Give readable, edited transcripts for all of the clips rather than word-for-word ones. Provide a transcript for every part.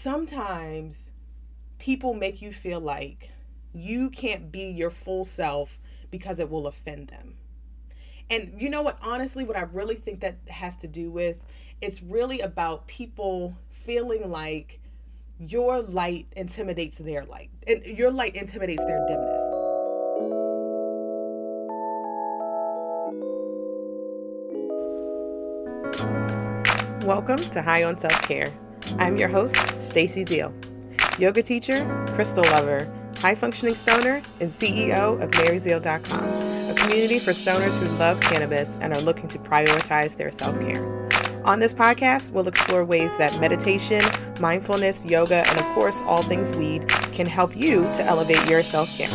sometimes people make you feel like you can't be your full self because it will offend them. And you know what, honestly, what I really think that has to do with, it's really about people feeling like your light intimidates their light, and your light intimidates their dimness. Welcome to High on Self-Care. I'm your host, Stacey Zeal, yoga teacher, crystal lover, high-functioning stoner, and CEO of MaryZeal.com, a community for stoners who love cannabis and are looking to prioritize their self-care. On this podcast, we'll explore ways that meditation, mindfulness, yoga, and of course, all things weed can help you to elevate your self-care.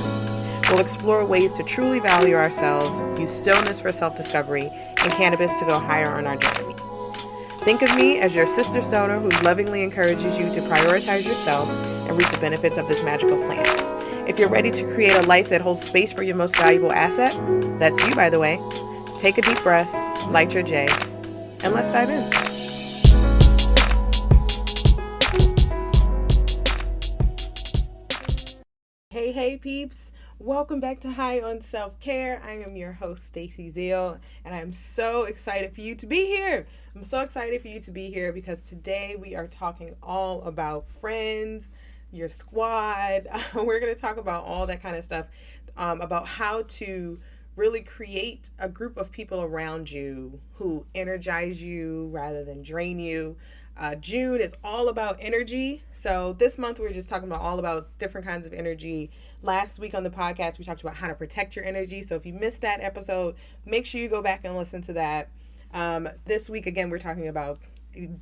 We'll explore ways to truly value ourselves, use stillness for self-discovery, and cannabis to go higher on our journey. Think of me as your sister stoner who lovingly encourages you to prioritize yourself and reap the benefits of this magical plant. If you're ready to create a life that holds space for your most valuable asset, that's you, by the way, take a deep breath, light your J, and let's dive in. Hey peeps. Welcome back to High on Self-Care. I am your host, Stacey Zeal, and I'm so excited for you to be here. I'm so excited for you to be here because today we are talking all about friends, your squad. We're going to talk about all that kind of stuff, about how to really create a group of people around you who energize you rather than drain you. June is all about energy. So this month we're just talking about all about different kinds of energy. Last week on the podcast, we talked about how to protect your energy. So if you missed that episode, make sure you go back and listen to that. This week, again, we're talking about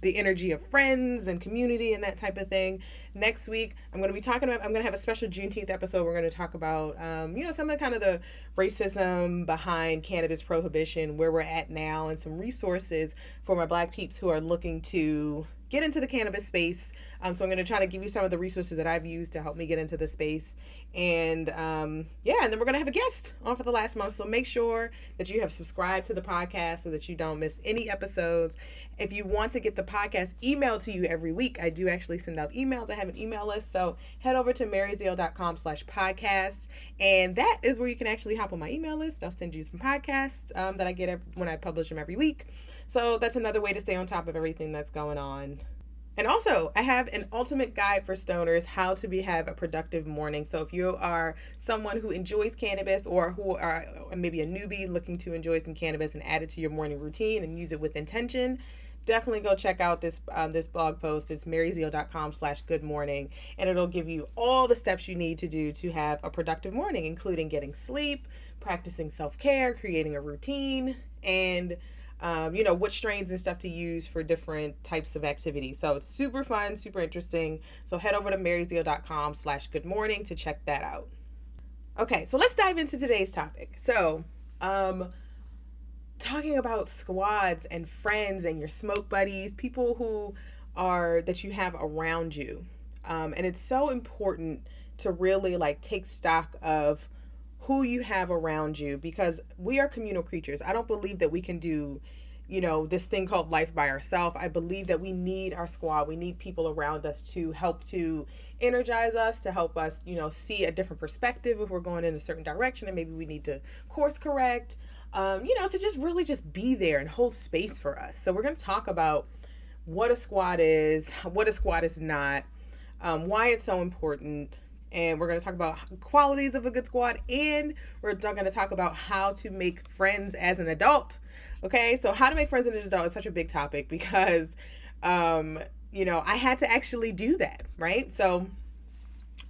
the energy of friends and community and that type of thing. Next week, I'm going to have a special Juneteenth episode. We're going to talk about, some of the kind of the racism behind cannabis prohibition, where we're at now, and some resources for my Black peeps who are looking to get into the cannabis space. So I'm going to try to give you some of the resources that I've used to help me get into the space. And and then we're going to have a guest on for the last month. So make sure that you have subscribed to the podcast so that you don't miss any episodes. If you want to get the podcast emailed to you every week, I do actually send out emails. I have an email list. So head over to maryzeal.com/podcast. And that is where you can actually hop on my email list. I'll send you some podcasts that I get when I publish them every week. So that's another way to stay on top of everything that's going on. And also, I have an ultimate guide for stoners, how to have a productive morning. So if you are someone who enjoys cannabis, or who are maybe a newbie looking to enjoy some cannabis and add it to your morning routine and use it with intention, definitely go check out this blog post. It's maryzeal.com/goodmorning, and it'll give you all the steps you need to do to have a productive morning, including getting sleep, practicing self-care, creating a routine, and what strains and stuff to use for different types of activities. So it's super fun, super interesting. So head over to maryzeal.com/goodmorning to check that out. Okay, so let's dive into today's topic. So, talking about squads and friends and your smoke buddies, people that you have around you. And it's so important to really take stock of who you have around you, because we are communal creatures. I don't believe that we can do, this thing called life by ourselves. I believe that we need our squad. We need people around us to help to energize us, to help us, see a different perspective if we're going in a certain direction and maybe we need to course correct, so just be there and hold space for us. So we're going to talk about what a squad is, what a squad is not, why it's so important. And we're going to talk about qualities of a good squad, and we're going to talk about how to make friends as an adult. Okay, so how to make friends as an adult is such a big topic because, I had to actually do that, right? So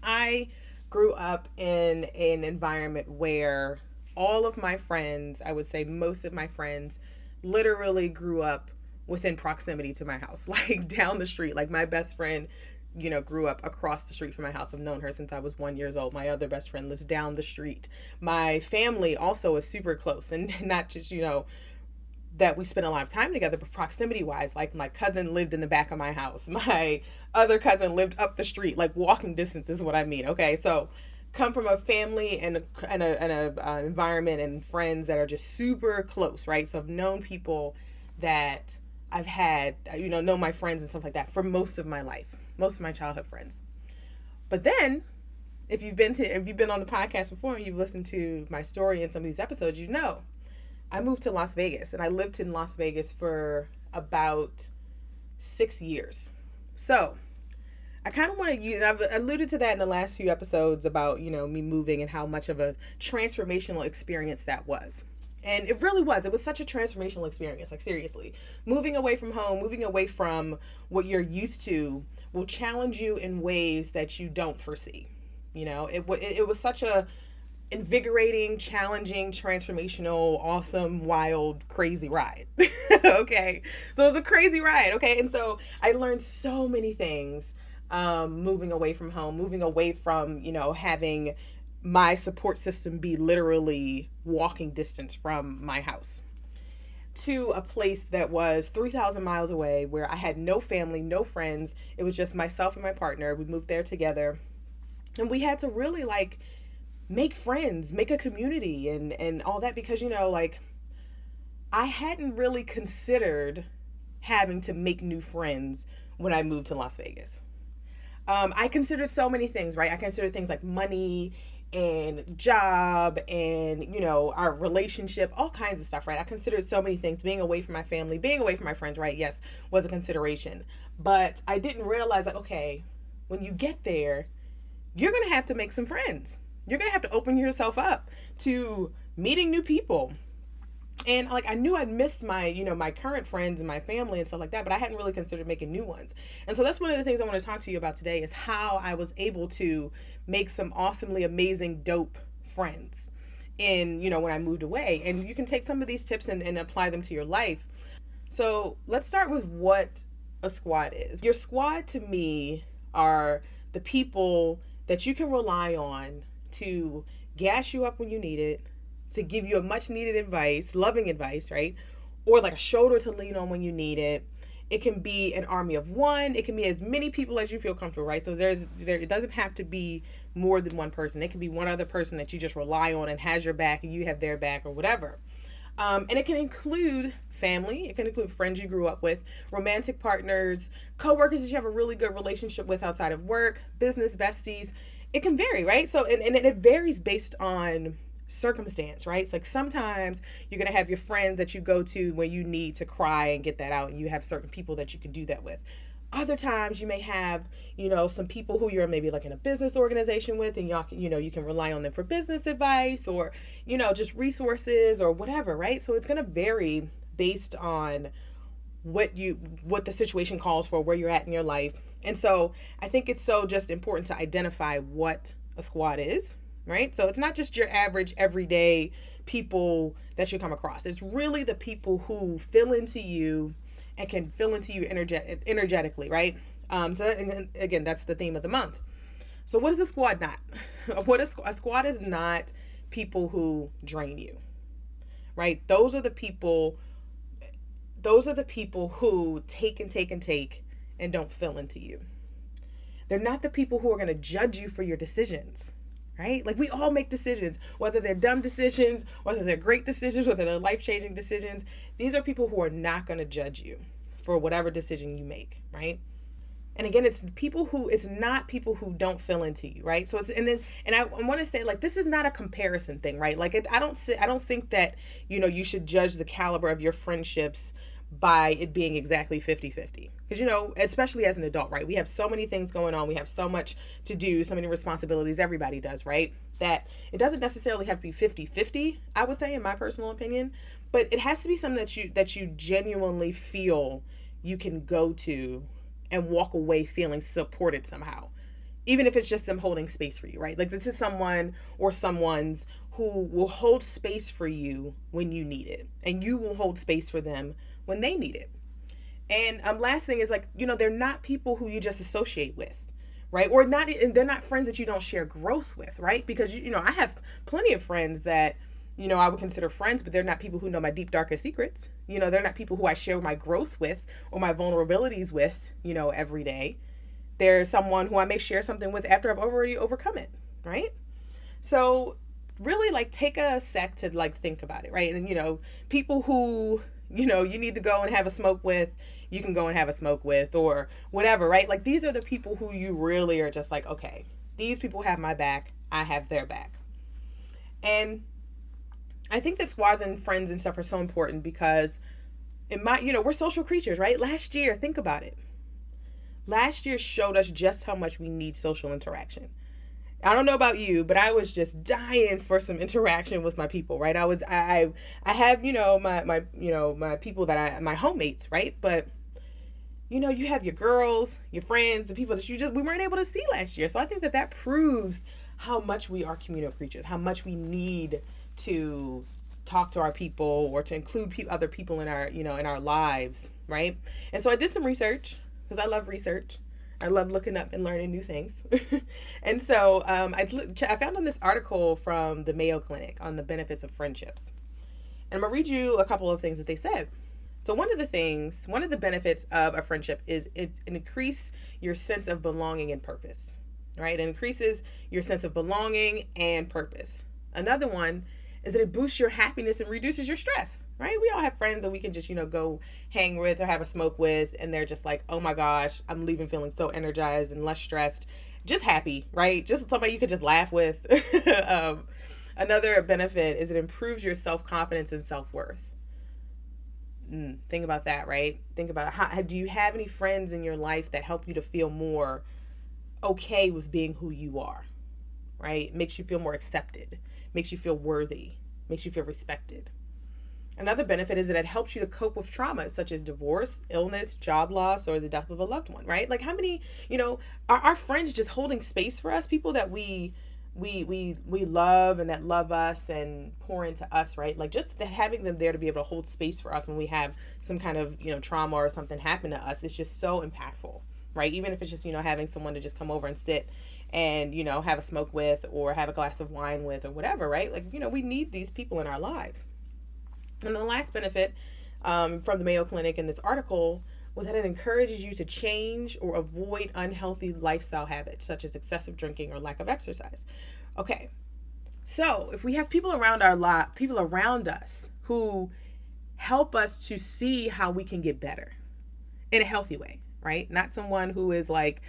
I grew up in an environment where all of my friends, I would say most of my friends, literally grew up within proximity to my house, like down the street. Like my best friend grew up across the street from my house. I've known her since I was 1 year old. My other best friend lives down the street. My family also is super close, and not just, that we spend a lot of time together, but proximity wise, like my cousin lived in the back of my house. My other cousin lived up the street, like walking distance is what I mean. Okay. So come from a family and a environment and friends that are just super close, right? So I've known people that I've had, know my friends and stuff like that for most of my life. most of my childhood friends. But then, if you've been on the podcast before and you've listened to my story in some of these episodes, you know I moved to Las Vegas, and I lived in Las Vegas for about 6 years. So I kind of want to use, and I've alluded to that in the last few episodes about, me moving and how much of a transformational experience that was. And it really was. It was such a transformational experience. Like, seriously, moving away from home, moving away from what you're used to will challenge you in ways that you don't foresee. It was such a invigorating, challenging, transformational, awesome, wild, crazy ride. Okay. So it was a crazy ride. Okay. And so I learned so many things, moving away from home, moving away from, having my support system be literally walking distance from my house to a place that was 3,000 miles away where I had no family, no friends. It was just myself and my partner. We moved there together, and we had to really make friends, make a community and all that, because, I hadn't really considered having to make new friends when I moved to Las Vegas. I considered so many things, right? I considered things like money and job and, our relationship, all kinds of stuff, right? I considered so many things. Being away from my family, being away from my friends, right? Yes, was a consideration. But I didn't realize, okay, when you get there, you're going to have to make some friends. You're going to have to open yourself up to meeting new people. And I knew I'd missed my, my current friends and my family and stuff like that, but I hadn't really considered making new ones. And so that's one of the things I want to talk to you about today, is how I was able to make some awesomely amazing, dope friends when I moved away. And you can take some of these tips and apply them to your life. So let's start with what a squad is. Your squad, to me, are the people that you can rely on to gas you up when you need it, to give you a much needed advice, loving advice, right? Or like a shoulder to lean on when you need it. It can be an army of one. It can be as many people as you feel comfortable, right? So it doesn't have to be more than one person. It can be one other person that you just rely on and has your back and you have their back, or whatever. And it can include family. It can include friends you grew up with, romantic partners, coworkers that you have a really good relationship with outside of work, business besties. It can vary, right? So, and it varies based on circumstance, right? It's like sometimes you're going to have your friends that you go to when you need to cry and get that out, and you have certain people that you can do that with. Other times you may have, some people who you're maybe like in a business organization with, and you can rely on them for business advice or, just resources or whatever, right? So it's going to vary based on what the situation calls for, where you're at in your life. And so I think it's so just important to identify what a squad is, right? So it's not just your average everyday people that you come across. It's really the people who fill into you and can fill into you energetically, right? So again, that's the theme of the month. So what is a squad not? A squad is not people who drain you, right? Those are the people who take and take and take and don't fill into you. They're not the people who are going to judge you for your decisions, right? Like, we all make decisions, whether they're dumb decisions, whether they're great decisions, whether they're life-changing decisions. These are people who are not going to judge you for whatever decision you make, right? And again, it's not people who don't fill into you, right? So I want to say, like, this is not a comparison thing, right? Like, I don't think that, you should judge the caliber of your friendships by it being exactly 50-50. Because, especially as an adult, right? We have so many things going on. We have so much to do, so many responsibilities. Everybody does, right? That it doesn't necessarily have to be 50-50, I would say, in my personal opinion. But it has to be something that you genuinely feel you can go to and walk away feeling supported somehow. Even if it's just them holding space for you, right? Like, this is someone or someone's who will hold space for you when you need it. And you will hold space for them when they need it. And last thing is, like, they're not people who you just associate with, right? Or they're not friends that you don't share growth with, right? Because, I have plenty of friends that, I would consider friends, but they're not people who know my deep, darkest secrets. They're not people who I share my growth with or my vulnerabilities with, every day. They're someone who I may share something with after I've already overcome it, right? So really, like, take a sec to, like, think about it, right? And, people who, you need to go and have a smoke with, you can go and have a smoke with or whatever, right? Like these are the people who you really are just like, okay, these people have my back, I have their back. And I think that squads and friends and stuff are so important because we're social creatures, right? Last year, think about it. Last year showed us just how much we need social interaction. I don't know about you, but I was just dying for some interaction with my people, right? I have, my people my homemates, right? But you have your girls, your friends, the people that we weren't able to see last year. So I think that proves how much we are communal creatures, how much we need to talk to our people or to include other people in our, in our lives, right? And so I did some research because I love research. I love looking up and learning new things. And so I found on this article from the Mayo Clinic on the benefits of friendships. And I'm going to read you a couple of things that they said. So one of the benefits of a friendship is it increases your sense of belonging and purpose, right? It increases your sense of belonging and purpose. Another one is that it boosts your happiness and reduces your stress, right? We all have friends that we can just, go hang with or have a smoke with, and they're just like, oh my gosh, I'm leaving feeling so energized and less stressed, just happy, right? Just somebody you could just laugh with. Another benefit is it improves your self-confidence and self-worth. Think about that, right? Think about do you have any friends in your life that help you to feel more okay with being who you are, right? It makes you feel more accepted, makes you feel worthy, makes you feel respected. Another benefit is that it helps you to cope with trauma such as divorce, illness, job loss, or the death of a loved one, right? Like how many, are our friends just holding space for us, people that we love and that love us and pour into us, right? Like just having them there to be able to hold space for us when we have some kind of, trauma or something happen to us is just so impactful, right? Even if it's just, having someone to just come over and sit and, have a smoke with or have a glass of wine with or whatever, right? Like, we need these people in our lives. And the last benefit from the Mayo Clinic in this article was that it encourages you to change or avoid unhealthy lifestyle habits such as excessive drinking or lack of exercise. Okay, so if we have people around us who help us to see how we can get better in a healthy way, right? Not someone who is like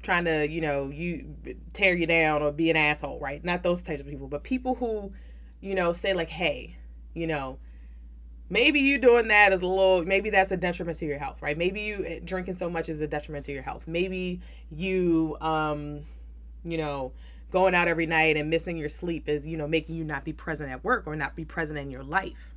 trying to, you tear you down or be an asshole, right? Not those types of people, but people who, say like, hey, maybe you doing that is maybe that's a detriment to your health, right? Maybe you drinking so much is a detriment to your health. Maybe you, going out every night and missing your sleep is, making you not be present at work or not be present in your life.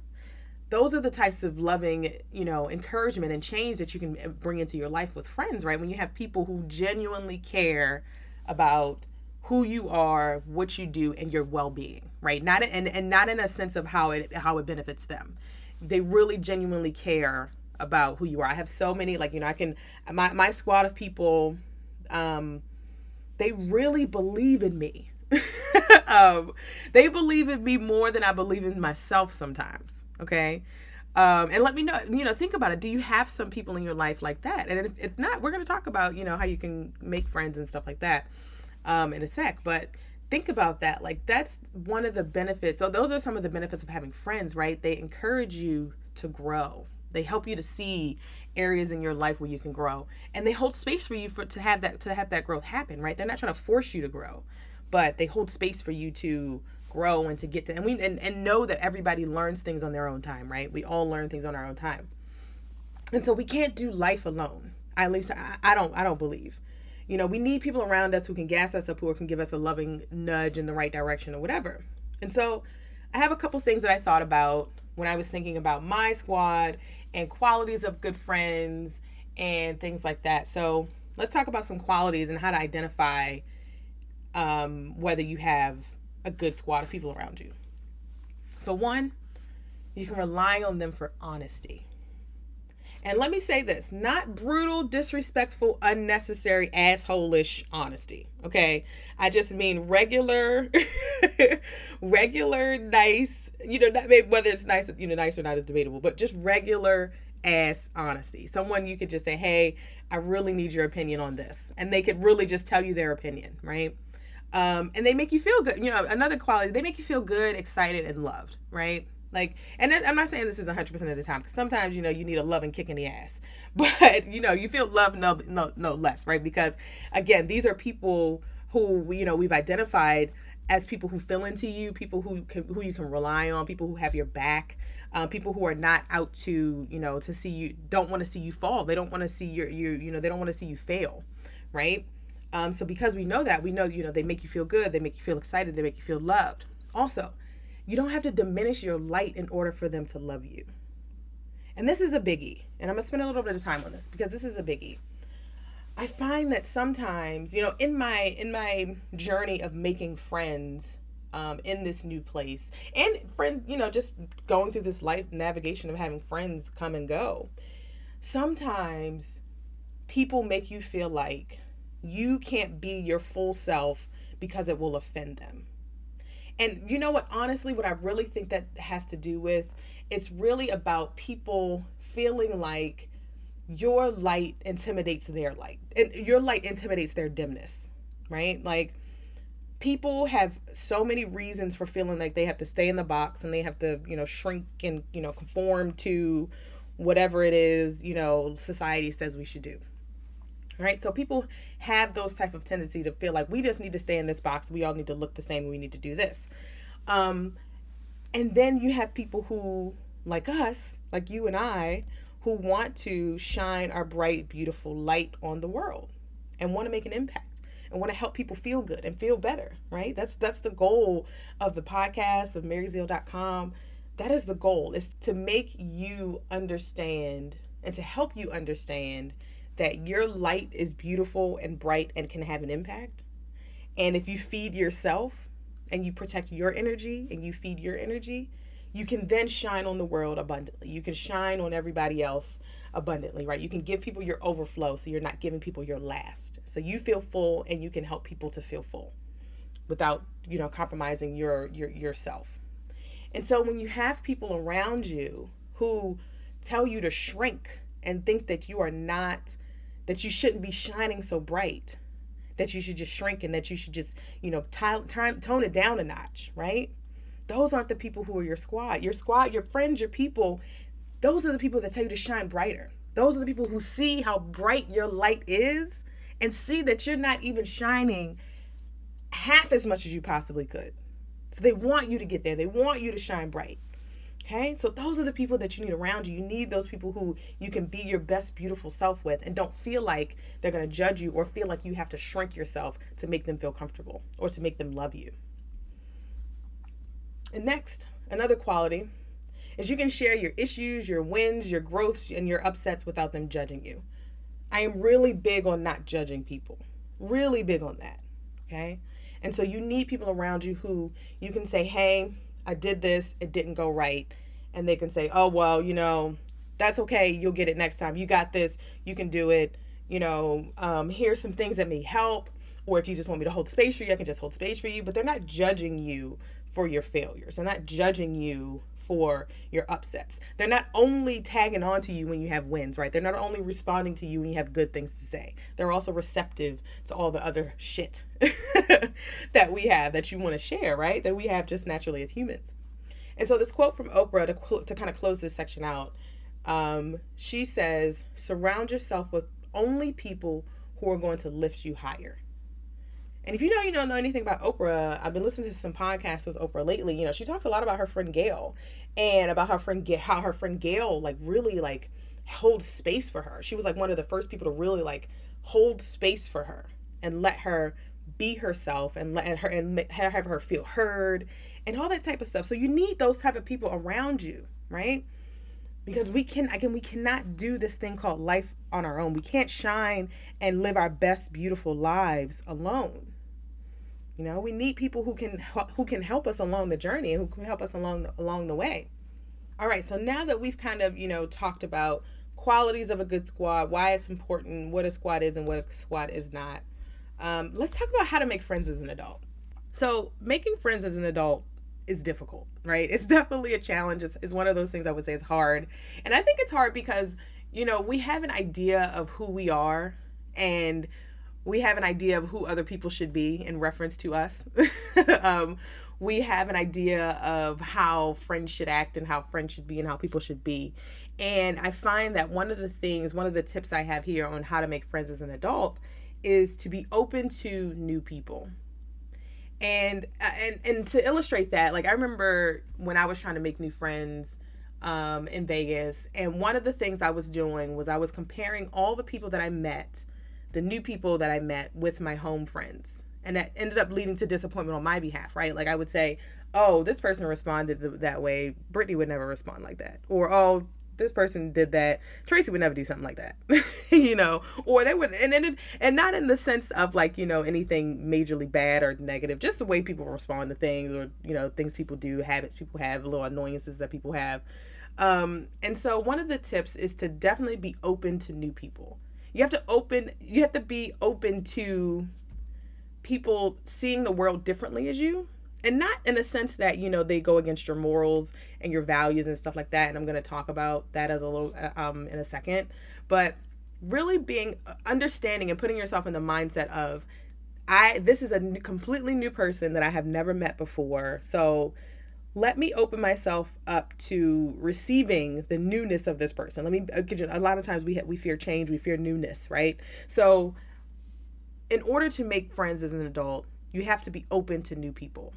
Those are the types of loving, encouragement and change that you can bring into your life with friends, right? When you have people who genuinely care about who you are, what you do, and your well-being, right? Not in a sense of how it benefits them. They really genuinely care about who you are. I have so many, my squad of people, they really believe in me. They believe in me more than I believe in myself sometimes. Okay. And let me know, think about it. Do you have some people in your life like that? And if not, we're going to talk about, how you can make friends and stuff like that, in a sec, but think about that. Like that's one of the benefits. So those are some of the benefits of having friends, right? They encourage you to grow. They help you to see areas in your life where you can grow, and they hold space for you to have that growth happen, right? They're not trying to force you to grow, but they hold space for you to grow and to get to, and know that everybody learns things on their own time, right? We all learn things on our own time. And so we can't do life alone. At least I don't believe. We need people around us who can gas us up, who can give us a loving nudge in the right direction or whatever. And so I have a couple things that I thought about when I was thinking about my squad and qualities of good friends and things like that. So let's talk about some qualities and how to identify whether you have a good squad of people around you. So one, you can rely on them for honesty. And let me say this, not brutal, disrespectful, unnecessary, asshole-ish honesty, okay? I just mean regular, nice, not maybe whether it's nice, nice or not is debatable, but just regular ass honesty. Someone you could just say, hey, I really need your opinion on this. And they could really just tell you their opinion, right? And they make you feel good. Another quality, they make you feel good, excited, and loved, right? Like, and I'm not saying this is 100% of the time, because sometimes, you need a loving kick in the ass, but you feel love no less, right? Because again, these are people who, we've identified as people who fill into you, people who you can rely on, people who have your back, people who are not out to, to see you, don't want to see you fall. They don't want to see they don't want to see you fail, right? So because we know that, we know, they make you feel good, they make you feel excited, they make you feel loved. Also, you don't have to diminish your light in order for them to love you. And this is a biggie. And I'm going to spend a little bit of time on this because this is a biggie. I find that sometimes, in my journey of making friends in this new place, and friends, just going through this life navigation of having friends come and go, sometimes people make you feel like you can't be your full self because it will offend them. And you know what, honestly, what I really think that has to do with, it's really about people feeling like your light intimidates their light, and your light intimidates their dimness, right? Like, people have so many reasons for feeling like they have to stay in the box and they have to, shrink and, conform to whatever it is, society says we should do. Right? So people have those type of tendencies to feel like we just need to stay in this box. We all need to look the same. We need to do this. And then you have people who, like us, like you and I, who want to shine our bright, beautiful light on the world and want to make an impact and want to help people feel good and feel better, right? That's the goal of the podcast, of maryzeal.com. That is the goal, is to make you understand and to help you understand that your light is beautiful and bright and can have an impact. And if you feed yourself and you protect your energy and you feed your energy, you can then shine on the world abundantly. You can shine on everybody else abundantly, right? You can give people your overflow, so you're not giving people your last. So you feel full and you can help people to feel full without, compromising yourself. And so when you have people around you who tell you to shrink and think that you are not, that you shouldn't be shining so bright, that you should just shrink and that you should just, tone it down a notch, right? Those aren't the people who are your squad. Your squad, your friends, your people, those are the people that tell you to shine brighter. Those are the people who see how bright your light is and see that you're not even shining half as much as you possibly could. So they want you to get there. They want you to shine bright. Okay, so those are the people that you need around you. You need those people who you can be your best, beautiful self with and don't feel like they're going to judge you or feel like you have to shrink yourself to make them feel comfortable or to make them love you. And next, another quality is you can share your issues, your wins, your growths, and your upsets without them judging you. I am really big on not judging people. Really big on that. Okay, and so you need people around you who you can say, hey, I did this, it didn't go right. And they can say, oh, well, that's okay. You'll get it next time. You got this. You can do it. Here's some things that may help. Or if you just want me to hold space for you, I can just hold space for you. But they're not judging you for your failures. They're not judging you for your upsets. They're not only tagging on to you when you have wins, right? They're not only responding to you when you have good things to say. They're also receptive to all the other shit that we have that you want to share, right? That we have just naturally as humans. And so this quote from Oprah to kind of close this section out, she says, surround yourself with only people who are going to lift you higher. And if you don't know anything about Oprah, I've been listening to some podcasts with Oprah lately. She talks a lot about her friend Gail and about how her friend Gail really holds space for her. She was one of the first people to really hold space for her and let her be herself and have her feel heard and all that type of stuff. So you need those type of people around you, right? Because we cannot do this thing called life on our own. We can't shine and live our best, beautiful lives alone. We need people who can help us along the journey and who can help us along the way. All right, so now that we've kind of, talked about qualities of a good squad, why it's important, what a squad is and what a squad is not, let's talk about how to make friends as an adult. So making friends as an adult is difficult, right? It's definitely a challenge. It's one of those things I would say is hard. And I think it's hard because, we have an idea of who we are and we have an idea of who other people should be in reference to us. We have an idea of how friends should act and how friends should be and how people should be. And I find that one of the tips I have here on how to make friends as an adult is to be open to new people. And to illustrate that, like I remember when I was trying to make new friends in Vegas, and one of the things I was doing was I was comparing all the people that I met, the new people that I met, with my home friends. And that ended up leading to disappointment on my behalf, right? Like I would say, oh, this person responded that way. Brittany would never respond like that. Or, oh, this person did that. Tracy would never do something like that, or they would, and not in the sense of like, anything majorly bad or negative, just the way people respond to things, or, things people do, habits people have, little annoyances that people have. And so one of the tips is to definitely be open to new people. You have to be open to people seeing the world differently as you, and not in a sense that, they go against your morals and your values and stuff like that. And I'm going to talk about that as a little, in a second, but really understanding and putting yourself in the mindset of, this is a completely new person that I have never met before. So let me open myself up to receiving the newness of this person. A lot of times we fear change, we fear newness, right? So in order to make friends as an adult, you have to be open to new people.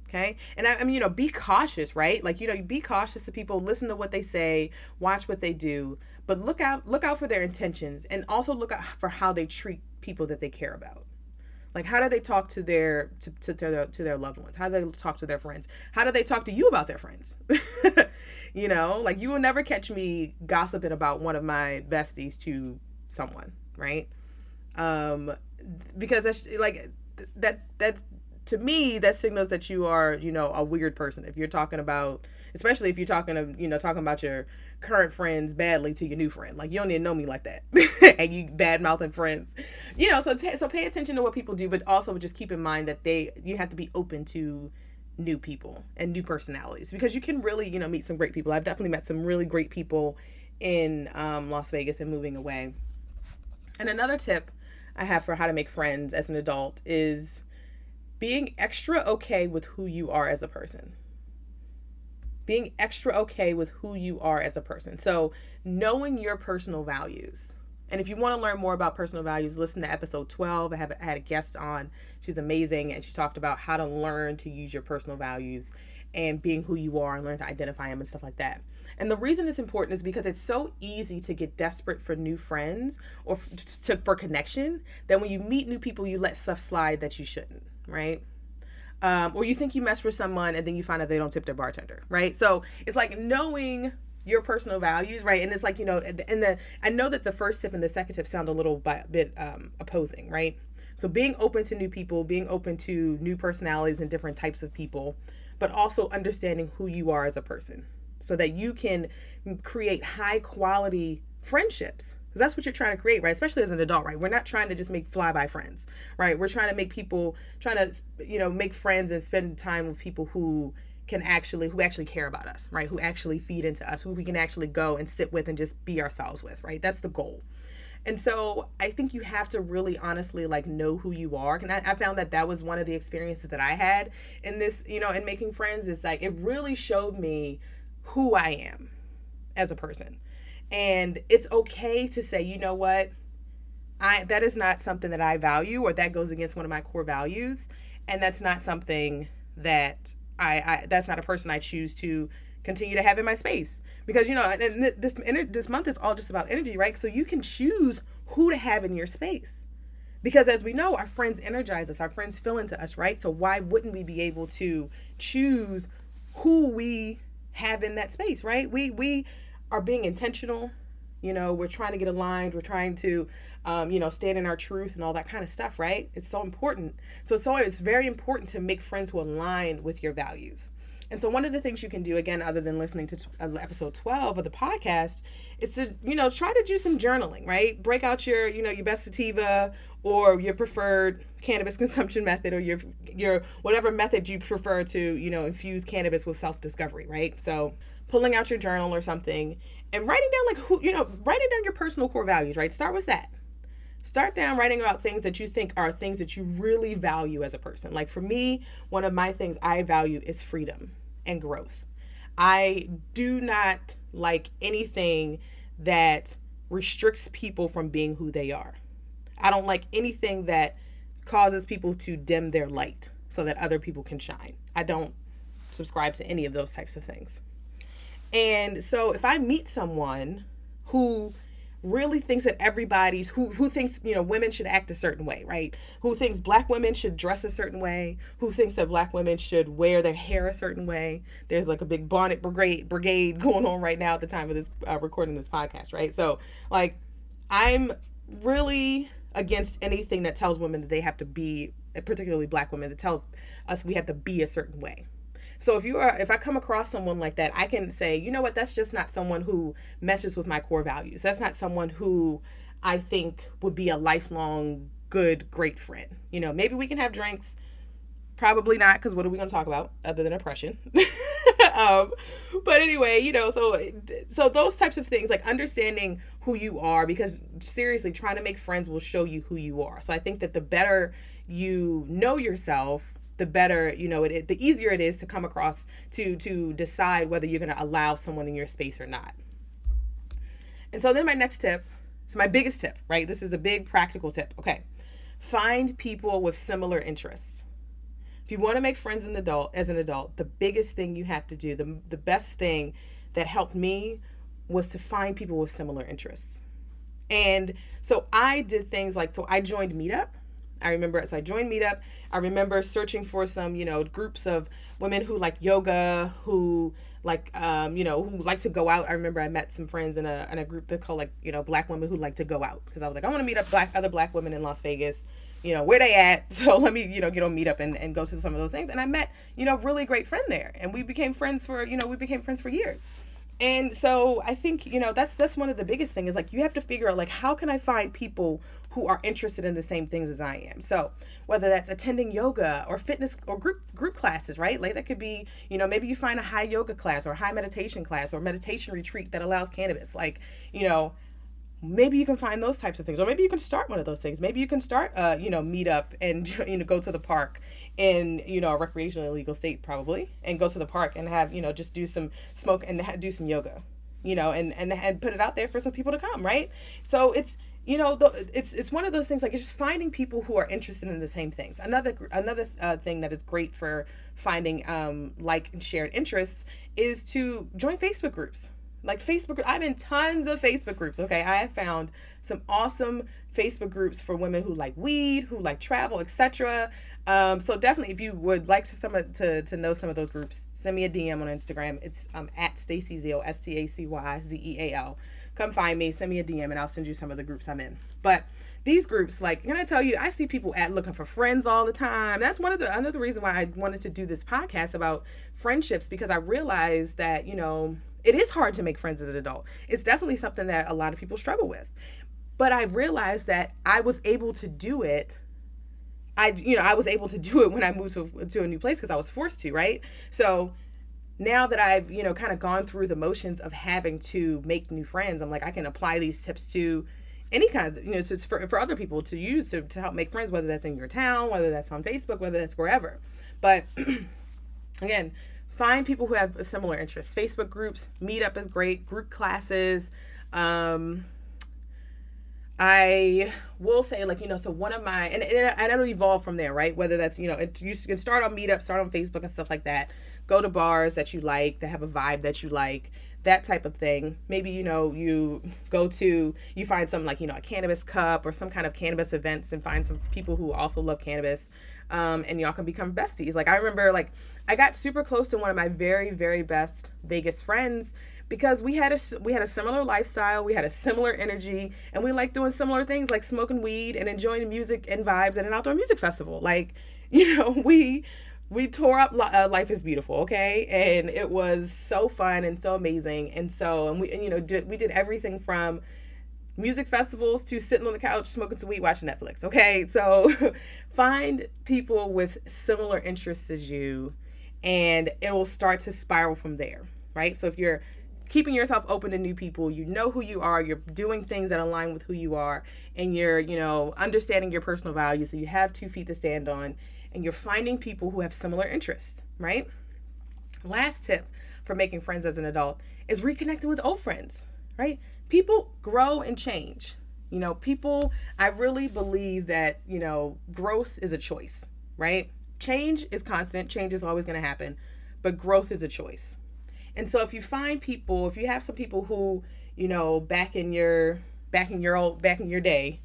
Okay. And I mean, be cautious, right? Like, be cautious to people, listen to what they say, watch what they do, but look out for their intentions, and also look out for how they treat people that they care about. Like, how do they talk to their loved ones? How do they talk to their friends? How do they talk to you about their friends? Like, you will never catch me gossiping about one of my besties to someone, right? Because that's like that's to me, that signals that you are, a weird person. If you're talking about, especially if you're talking about your current friends badly to your new friend, like, you don't need to know me like that. And you bad mouthing friends, so pay attention to what people do, but also just keep in mind that you have to be open to new people and new personalities, because you can really, meet some great people. I've definitely met some really great people in Las Vegas and moving away. And another tip I have for how to make friends as an adult is being extra okay with who you are as a person. Being extra okay with who you are as a person. So knowing your personal values. And if you want to learn more about personal values, listen to episode 12. I had a guest on. She's amazing. And she talked about how to learn to use your personal values and being who you are and learn to identify them and stuff like that. And the reason it's important is because it's so easy to get desperate for new friends or for connection that when you meet new people, you let stuff slide that you shouldn't, right? Or you think you mess with someone and then you find out they don't tip their bartender, right? So it's like knowing your personal values, right? And it's like, I know that the first tip and the second tip sound a little bit opposing, right? So being open to new people, being open to new personalities and different types of people, but also understanding who you are as a person so that you can create high quality friendships. Because that's what you're trying to create, right? Especially as an adult, right? We're not trying to just make flyby friends, right? We're trying to make make friends and spend time with people who actually care about us, right? Who actually feed into us, who we can actually go and sit with and just be ourselves with, right? That's the goal. And so I think you have to really honestly know who you are. And I found that was one of the experiences that I had in this, in making friends. Is like, it really showed me who I am as a person. And it's okay to say, you know what, that is not something that I value, or that goes against one of my core values. And that's not something that that's not a person I choose to continue to have in my space. Because, and this month is all just about energy, right? So you can choose who to have in your space. Because as we know, our friends energize us, our friends fill into us, right? So why wouldn't we be able to choose who we have in that space, right? We are being intentional. We're trying to get aligned. We're trying to, stand in our truth and all that kind of stuff, right? It's so important. So it's very important to make friends who align with your values. And so one of the things you can do, again, other than listening to episode 12 of the podcast, is to, try to do some journaling, right? Break out your best sativa or your preferred cannabis consumption method, or your whatever method you prefer to, infuse cannabis with self-discovery, right? So pulling out your journal or something and writing down writing down your personal core values, right? Start with that. start down writing about things that you think are things that you really value as a person. Like for me, one of my things I value is freedom and growth. I do not like anything that restricts people from being who they are. I don't like anything that causes people to dim their light so that other people can shine. I don't subscribe to any of those types of things. And so if I meet someone who really thinks that everybody's who thinks, women should act a certain way, right? Who thinks black women should dress a certain way, who thinks that black women should wear their hair a certain way. There's like a big bonnet brigade going on right now at the time of this recording this podcast, right? So like I'm really against anything that tells women that they have to be, particularly black women, that tells us we have to be a certain way. So if I come across someone like that, I can say, you know what, that's just not someone who meshes with my core values. That's not someone who I think would be a lifelong, good, great friend. Maybe we can have drinks. Probably not, because what are we going to talk about other than oppression? But anyway, so those types of things, like understanding who you are, because seriously, trying to make friends will show you who you are. So I think that the better you know yourself, the better, the easier it is to come across to decide whether you're going to allow someone in your space or not. And so then my next tip, so my biggest tip, right? This is a big practical tip. Okay. Find people with similar interests. If you want to make friends as an adult, the biggest thing you have to do, the best thing that helped me was to find people with similar interests. And so I did things like, so I joined Meetup. I joined Meetup. I remember searching for some, groups of women who like yoga, who like, who like to go out. I remember I met some friends in a group that called black women who like to go out. Because I was like, I want to meet up other black women in Las Vegas, where they at. So let me, get on Meetup and go to some of those things. And I met, really great friend there. And we became friends for years. And so I think, that's one of the biggest things is like, you have to figure out like, how can I find people who are interested in the same things as I am? So whether that's attending yoga or fitness or group classes, right? Like that could be, maybe you find a high yoga class or a high meditation class or meditation retreat that allows cannabis. Like, maybe you can find those types of things, or maybe you can start one of those things. Maybe you can start, meet up and, go to the park in, a recreationally illegal state probably, and go to the park and have, just do some smoke and do some yoga, and put it out there for some people to come. Right. So it's, it's one of those things, like it's just finding people who are interested in the same things. Another thing that is great for finding, like and shared interests is to join Facebook groups. Like Facebook, I'm in tons of Facebook groups. Okay. I have found some awesome Facebook groups for women who like weed, who like travel, etc. So definitely, if you would like to know some of those groups, send me a DM on Instagram. It's at Stacy Zeal, StacyZeal. Come find me, send me a DM, and I'll send you some of the groups I'm in. But these groups, like, can I tell you, I see people looking for friends all the time. That's another reason why I wanted to do this podcast about friendships, because I realized that, it is hard to make friends as an adult. It's definitely something that a lot of people struggle with. But I realized that I was able to do it. I was able to do it when I moved to a new place because I was forced to, right? So now that I've, kind of gone through the motions of having to make new friends, I'm like, I can apply these tips to any kinds of, it's for other people to use to help make friends, whether that's in your town, whether that's on Facebook, whether that's wherever. But again, find people who have a similar interests. Facebook groups, Meetup is great, group classes. I will say, like, so one of my, and it'll evolve from there, right? Whether that's, you can start on Meetup, start on Facebook and stuff like that. Go to bars that you like, that have a vibe that you like, that type of thing. Maybe, you find some like, a cannabis cup or some kind of cannabis events and find some people who also love cannabis. And y'all can become besties. Like I remember, like I got super close to one of my very, very best Vegas friends because we had a similar lifestyle, we had a similar energy, and we liked doing similar things like smoking weed and enjoying music and vibes at an outdoor music festival. Like, we tore up Life is Beautiful, okay? And it was so fun and so amazing. And we did everything from music festivals to sitting on the couch, smoking some weed, watching Netflix, okay? So find people with similar interests as you, and it will start to spiral from there, right? So if you're keeping yourself open to new people. You know who you are. You're doing things that align with who you are, and you're, understanding your personal values. So you have 2 feet to stand on, and you're finding people who have similar interests, right? Last tip for making friends as an adult is reconnecting with old friends, right? People grow and change. I really believe that, growth is a choice, right? Change is constant. Change is always going to happen, but growth is a choice. And so if you have some people who, back in your day,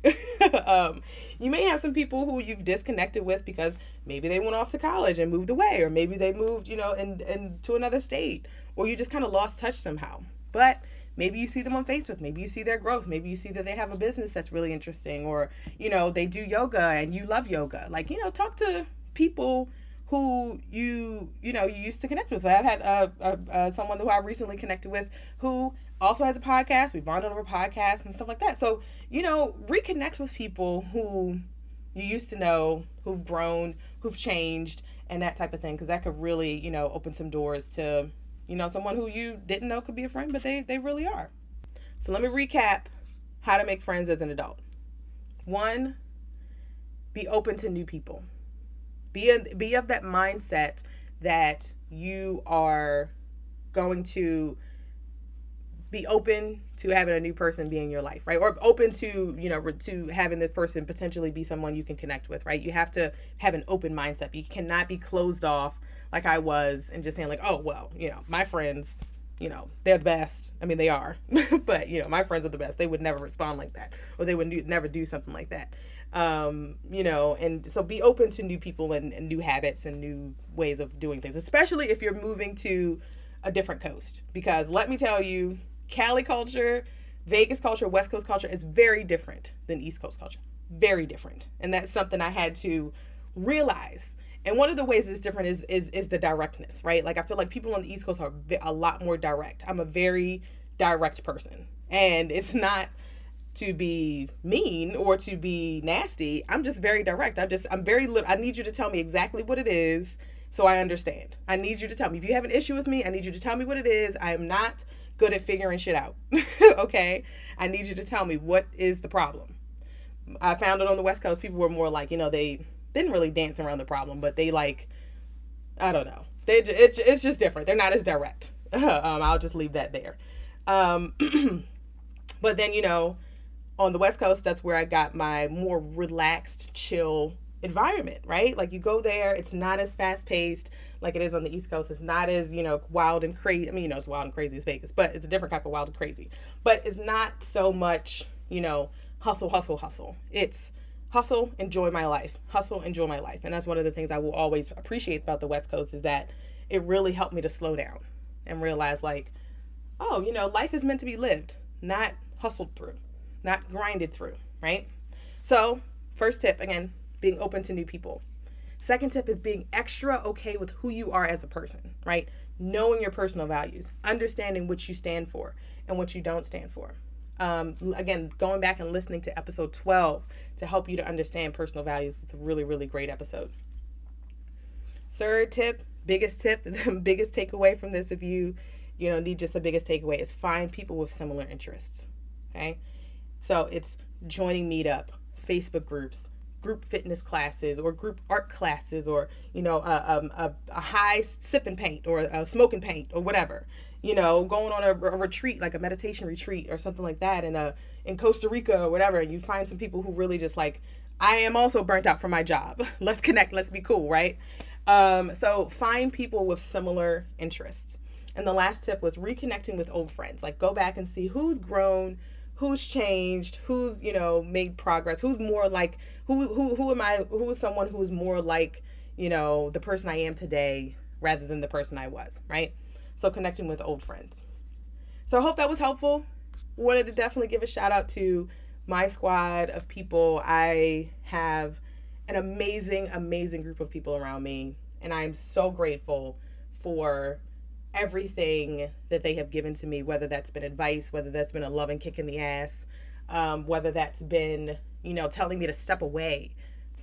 you may have some people who you've disconnected with because maybe they went off to college and moved away, or maybe they moved, and to another state, or you just kind of lost touch somehow. But maybe you see them on Facebook, maybe you see their growth, maybe you see that they have a business that's really interesting, or, they do yoga and you love yoga. Like, talk to people who you used to connect with. I've had someone who I recently connected with who also has a podcast. We bonded over podcasts and stuff like that. So, reconnect with people who you used to know, who've grown, who've changed, and that type of thing, because that could really, open some doors to, someone who you didn't know could be a friend, but they really are. So let me recap how to make friends as an adult. 1, be open to new people. Be of that mindset that you are going to be open to having a new person be in your life, right? Or open to, to having this person potentially be someone you can connect with, right? You have to have an open mindset. You cannot be closed off like I was and just saying like, oh, well, my friends, they're the best. I mean, they are, but, my friends are the best. They would never respond like that, or they would never do something like that. And so be open to new people and new habits and new ways of doing things, especially if you're moving to a different coast, because let me tell you, Cali culture, Vegas culture, West Coast culture is very different than East Coast culture. Very different. And that's something I had to realize. And one of the ways it's different is the directness, right? Like, I feel like people on the East Coast are a lot more direct. I'm a very direct person, and it's not to be mean or to be nasty. I'm just very direct. I'm very little. I need you to tell me exactly what it is so I understand. I need you to tell me. If you have an issue with me, I need you to tell me what it is. I am not good at figuring shit out. Okay? I need you to tell me what is the problem. I found it on the West Coast. People were more like, they didn't really dance around the problem, but they like, I don't know. It's just different. They're not as direct. I'll just leave that there. But then, on the West Coast, that's where I got my more relaxed, chill environment, right? Like, you go there, it's not as fast paced like it is on the East Coast. It's not as, wild and crazy. I mean, it's wild and crazy as Vegas, but it's a different type of wild and crazy. But it's not so much, hustle, hustle, hustle. It's hustle, enjoy my life. Hustle, enjoy my life. And that's one of the things I will always appreciate about the West Coast, is that it really helped me to slow down and realize, like, oh, life is meant to be lived, not hustled through, not grinded through, right? So, first tip, again, being open to new people. Second tip is being extra okay with who you are as a person, right? Knowing your personal values, understanding what you stand for and what you don't stand for. Again, going back and listening to episode 12 to help you to understand personal values. It's a really, really great episode. Third tip, the biggest takeaway from this, if you need just the biggest takeaway, is find people with similar interests, okay? So it's joining meetup, Facebook groups, group fitness classes, or group art classes, or, a high sip and paint, or a smoke and paint, or whatever. Going on a retreat, like a meditation retreat or something like that in Costa Rica or whatever, and you find some people who really just like, I am also burnt out from my job. Let's connect. Let's be cool, right? So find people with similar interests. And the last tip was reconnecting with old friends. Like, go back and see who's grown, who's changed, who's, made progress, who's more like, who is someone who's more like, the person I am today rather than the person I was, right? So connecting with old friends. So I hope that was helpful. Wanted to definitely give a shout out to my squad of people. I have an amazing, amazing group of people around me, and I am so grateful for everything that they have given to me, whether that's been advice, whether that's been a loving kick in the ass, whether that's been, telling me to step away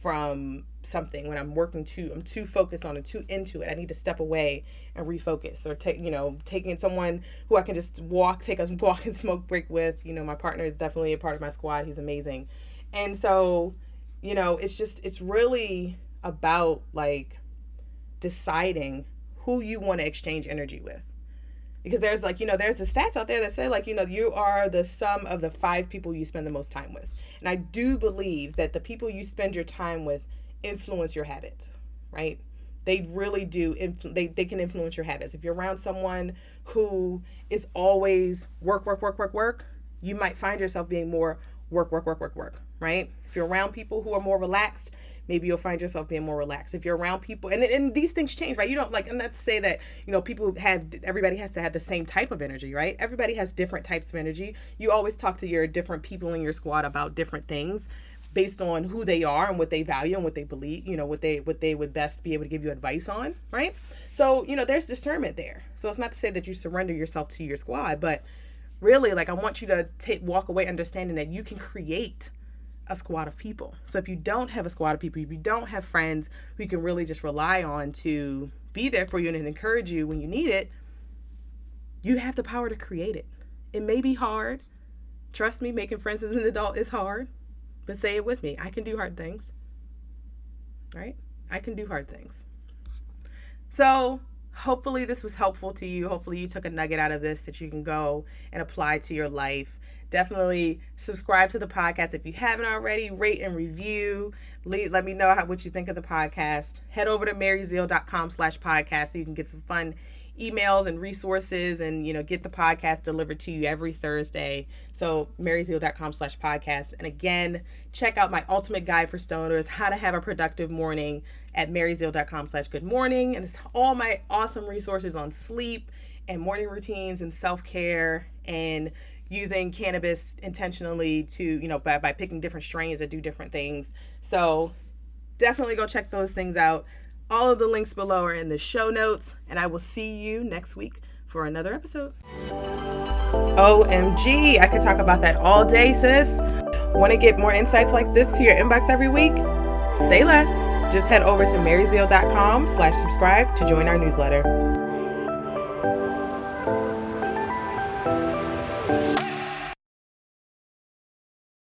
from something, when I'm too focused on it, too into it. I need to step away and refocus, or taking someone who I can just take a walk and smoke break with. My partner is definitely a part of my squad. He's amazing. And so, it's really about like deciding who you want to exchange energy with. Because there's the stats out there that say you are the sum of the 5 people you spend the most time with. And I do believe that the people you spend your time with influence your habits, right? They really do. They can influence your habits. If you're around someone who is always work, you might find yourself being more work, right? If you're around people who are more relaxed, maybe you'll find yourself being more relaxed. If you're around people, and these things change, right? You don't and not to say that, everybody has to have the same type of energy, right? Everybody has different types of energy. You always talk to your different people in your squad about different things based on who they are and what they value and what they believe, what they would best be able to give you advice on, right? So, there's discernment there. So it's not to say that you surrender yourself to your squad, but really, I want you to walk away understanding that you can create a squad of people. So if you don't have a squad of people, if you don't have friends who you can really just rely on to be there for you and encourage you when you need it, you have the power to create it. It may be hard. Trust me, making friends as an adult is hard. But say it with me. I can do hard things. Right? I can do hard things. So hopefully this was helpful to you. Hopefully you took a nugget out of this that you can go and apply to your life. Definitely subscribe to the podcast if you haven't already. Rate and review. Let me know what you think of the podcast. Head over to maryzeal.com/podcast so you can get some fun emails and resources and, get the podcast delivered to you every Thursday. So maryzeal.com/podcast. And again, check out my ultimate guide for stoners, how to have a productive morning, at maryzeal.com/goodmorning. And it's all my awesome resources on sleep and morning routines and self-care and using cannabis intentionally to, by picking different strains that do different things. So definitely go check those things out. All of the links below are in the show notes, and I will see you next week for another episode. OMG, I could talk about that all day, sis. Want to get more insights like this to your inbox every week? Say less. Just head over to maryzeal.com/subscribe to join our newsletter.